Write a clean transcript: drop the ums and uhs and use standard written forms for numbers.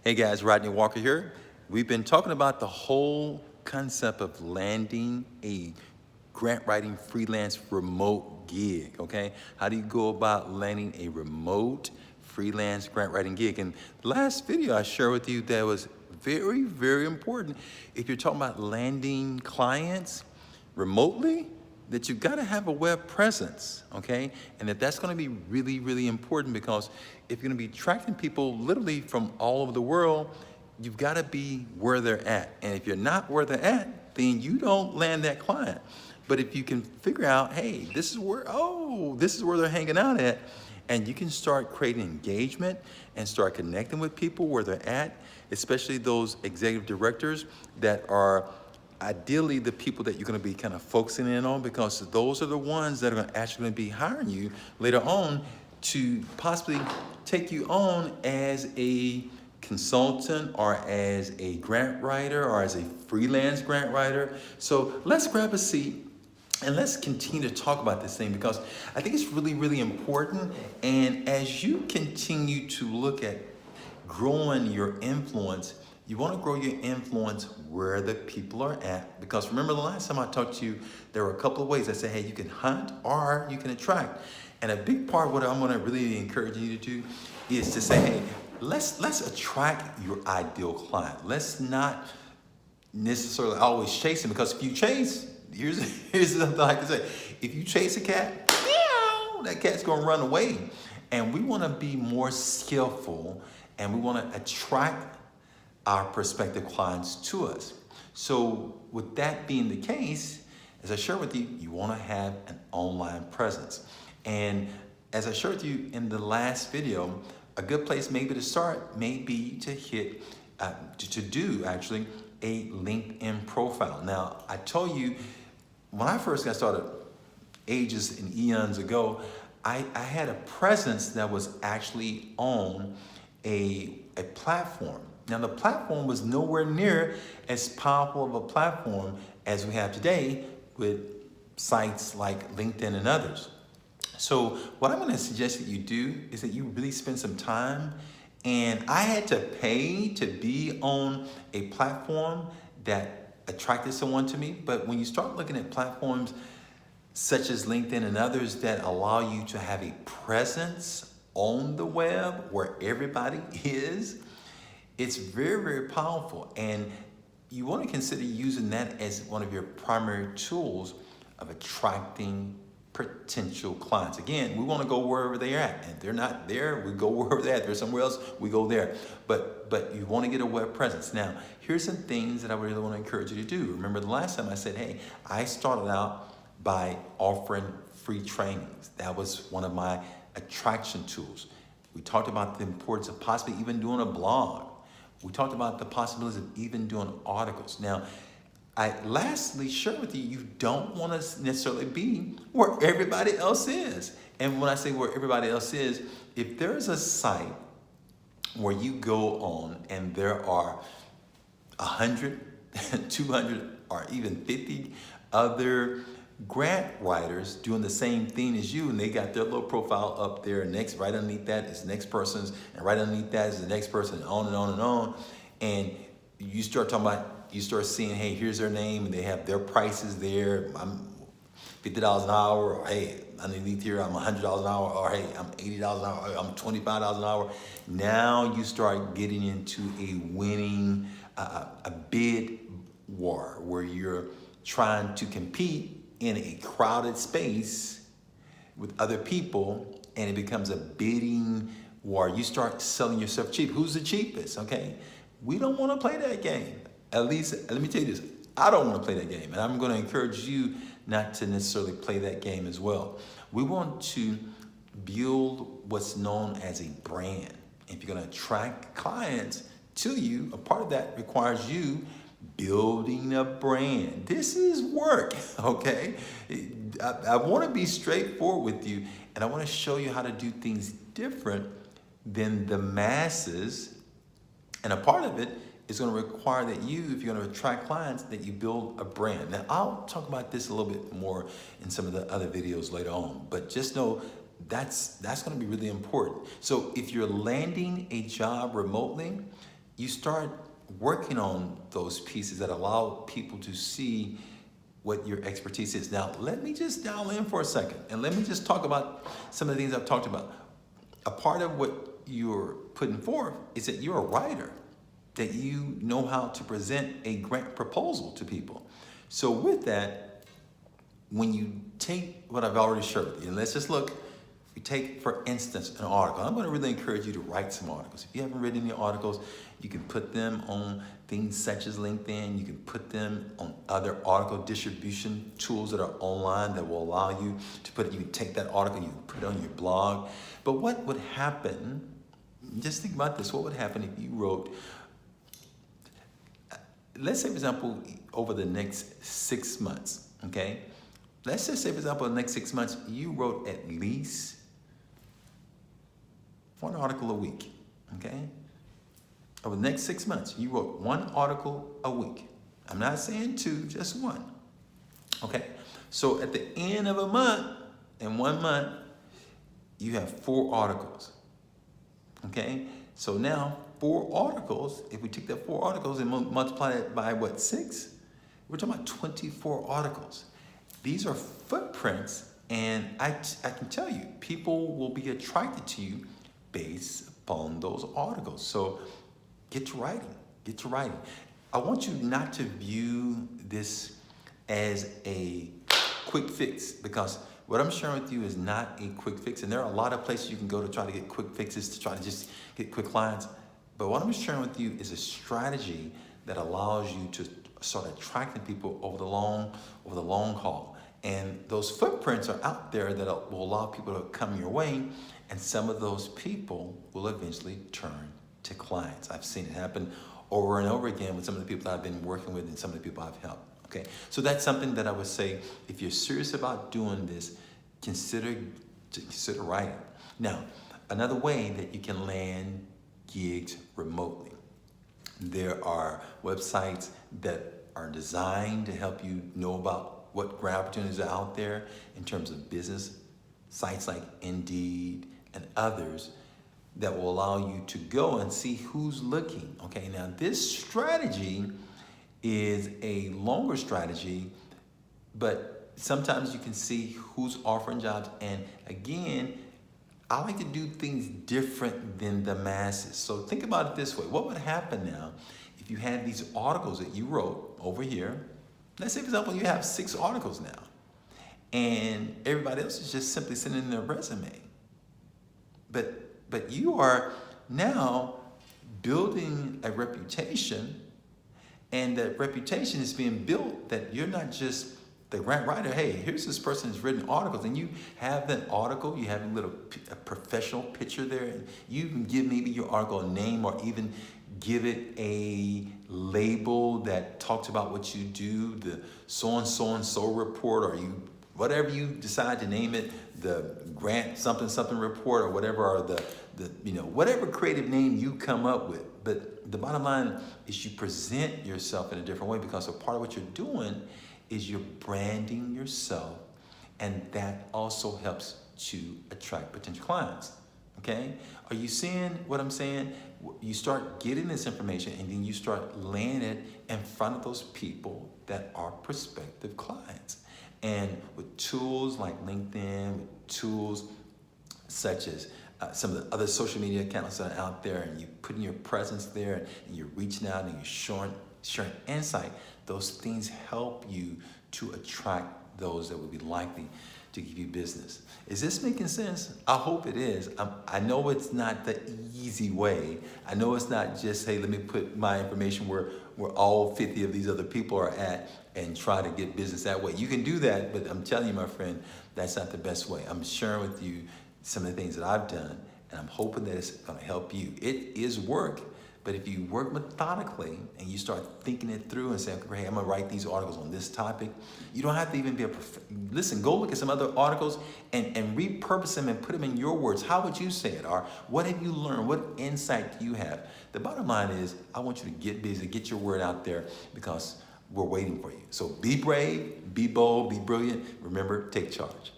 Hey guys, Rodney Walker here. We've been talking about the whole concept of landing a grant writing freelance remote gig, okay? How do you go about landing a remote freelance grant writing gig? And the last video I shared with you that was very, very important. If you're talking about landing clients remotely, that you've got to have a web presence, okay? And that's going to be really, really important because if you're going to be attracting people literally from all over the world, you've got to be where they're at. And if you're not where they're at, then you don't land that client. But if you can figure out, hey, this is where they're hanging out at, and you can start creating engagement and start connecting with people where they're at, especially those executive directors that are ideally the people that you're going to be kind of focusing in on, because those are the ones that are actually going to be hiring you later on to possibly take you on as a consultant or as a grant writer or as a freelance grant writer. So let's grab a seat and let's continue to talk about this thing, because I think it's really, really important. And as you continue to look at growing your influence, you want to grow your influence where the people are at. Because remember the last time I talked to you, there were a couple of ways. I said, hey, you can hunt or you can attract. And a big part of what I'm going to really encourage you to do is to say, hey, let's attract your ideal client. Let's not necessarily always chase them, because if you chase, here's something I like to say. If you chase a cat, meow, that cat's going to run away. And we want to be more skillful, and we want to attract our prospective clients to us. So with that being the case, as I shared with you, you want to have an online presence. And as I shared with you in the last video, a good place maybe to start may be to hit, to do actually a LinkedIn profile. Now, I told you when I first got started ages and eons ago, I had a presence that was actually on a platform. Now, the platform was nowhere near as powerful of a platform as we have today with sites like LinkedIn and others. So what I'm going to suggest that you do is that you really spend some time. And I had to pay to be on a platform that attracted someone to me. But when you start looking at platforms such as LinkedIn and others that allow you to have a presence on the web where everybody is, it's very, very powerful. And you want to consider using that as one of your primary tools of attracting potential clients. Again, we want to go wherever they're at. And if they're not there, we go wherever they're at. If they're somewhere else, we go there. But you want to get a web presence. Now, here's some things that I really want to encourage you to do. Remember the last time I said, hey, I started out by offering free trainings. That was one of my attraction tools. We talked about the importance of possibly even doing a blog. We talked about the possibilities of even doing articles. Now, I lastly share with you, you don't want to necessarily be where everybody else is. And when I say where everybody else is, if there's a site where you go on and there are 100, 200, or even 50 other grant writers doing the same thing as you, and they got their little profile up there, and right underneath that is the next person's, and right underneath that is the next person, and on and on and on. And you start seeing, hey, here's their name, and they have their prices there. I'm $50 an hour, or hey, underneath here I'm $100 an hour, or hey, I'm $80 an hour, or I'm $25 an hour. Now you start getting into a winning, a bid war where you're trying to compete in a crowded space with other people, and it becomes a bidding war. You start selling yourself cheap. Who's the cheapest? Okay, we don't want to play that game. At least, let me tell you this, I don't want to play that game, and I'm going to encourage you not to necessarily play that game as well. We want to build what's known as a brand. If you're going to attract clients to you, a part of that requires you building a brand. This is work, okay? I want to be straightforward with you, and I want to show you how to do things different than the masses. And a part of it is going to require that you, if you're going to attract clients, that you build a brand. Now, I'll talk about this a little bit more in some of the other videos later on, but just know that's going to be really important. So if you're landing a job remotely, you start working on those pieces that allow people to see what your expertise is. Now, let me just dial in for a second and let me just talk about some of the things I've talked about. A part of what you're putting forth is that you're a writer, that you know how to present a grant proposal to people. So with that, when you take what I've already shared with you, and let's just look, we take, for instance, an article. I'm going to really encourage you to write some articles. If you haven't written any articles, you can put them on things such as LinkedIn. You can put them on other article distribution tools that are online that will allow you to put it. You can take that article, you can put it on your blog. But what would happen, just think about this, what would happen if you wrote, let's say, for example, over the next 6 months, okay? Let's just say, for example, in the next 6 months, you wrote at least one article a week, okay? Over the next 6 months, you wrote one article a week. I'm not saying two, just one, okay? So at the end of a month, in 1 month, you have 4 articles, okay? So now 4 articles, if we take that 4 articles and multiply it by what, 6? We're talking about 24 articles. These are footprints, and I can tell you, people will be attracted to you based upon those articles. So get to writing, get to writing. I want you not to view this as a quick fix, because what I'm sharing with you is not a quick fix. And there are a lot of places you can go to try to get quick fixes, to try to just get quick clients. But what I'm sharing with you is a strategy that allows you to start attracting people over the long haul. And those footprints are out there that will allow people to come your way, and some of those people will eventually turn to clients. I've seen it happen over and over again with some of the people that I've been working with and some of the people I've helped. Okay, so that's something that I would say, if you're serious about doing this, consider writing. Now, another way that you can land gigs remotely. There are websites that are designed to help you know about what grant opportunities are out there in terms of business, sites like Indeed and others that will allow you to go and see who's looking. Okay, now this strategy is a longer strategy, but sometimes you can see who's offering jobs. And again, I like to do things different than the masses. So think about it this way. What would happen now if you had these articles that you wrote over here? Let's say, for example, you have 6 articles now, and everybody else is just simply sending in their resume. But you are now building a reputation, and that reputation is being built that you're not just the grant writer. Hey, here's this person who's written articles, and you have that article, you have a professional picture there, and you can give maybe your article a name, or even give it a label that talks about what you do, the so-and-so report, or you, whatever you decide to name it, the grant something report, or whatever, or the whatever creative name you come up with. But the bottom line is you present yourself in a different way, because a part of what you're doing is you're branding yourself, and that also helps to attract potential clients. Okay? Are you seeing what I'm saying? You start getting this information, and then you start laying it in front of those people that are prospective clients. And with tools like LinkedIn, with tools such as some of the other social media accounts that are out there, and you putting your presence there, and you're reaching out, and you're sharing insight, those things help you to attract those that would be likely to give you business. Is this making sense? I hope it is. I know it's not the easy way. I know it's not just, hey, let me put my information where all 50 of these other people are at and try to get business that way. You can do that, but I'm telling you, my friend, that's not the best way. I'm sharing with you some of the things that I've done, and I'm hoping that it's gonna help you. It is work, but if you work methodically and you start thinking it through and say, okay, hey, I'm gonna write these articles on this topic, you don't have to even be listen, go look at some other articles and repurpose them and put them in your words. How would you say it? Or what have you learned? What insight do you have? The bottom line is, I want you to get busy, get your word out there, because we're waiting for you. So be brave, be bold, be brilliant. Remember, take charge.